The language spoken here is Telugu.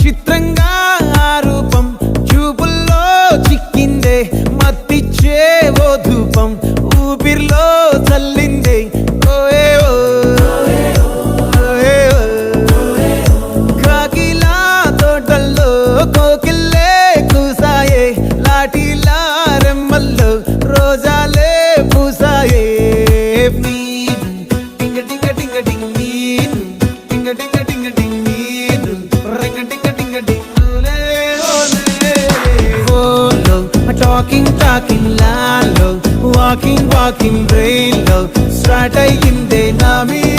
చిత్రంగా ఆ రూపం చూపుల్లో చిక్కిందే మత్తిచ్చే ఓ ధూపం ఊపిరిలో చల్లిందే ఓయే ఓ కాకిలా తోటల్లో కోకిల్లే కూసాయే లాఠీలా రెమ్మల్లో రోజాలే పూసాయే టింగ టింగ టింగ టింగ్ నీరు టింగ టింగ టింగ టింగ్ నీరు రింగ టింగ టింగ టింగ్ ఓలే ఓలే ఓలో టాకింగ్ లాలో వాకింగ్ బ్రెయిన్ లో స్టార్ట్ అయ్యిందే నా మీద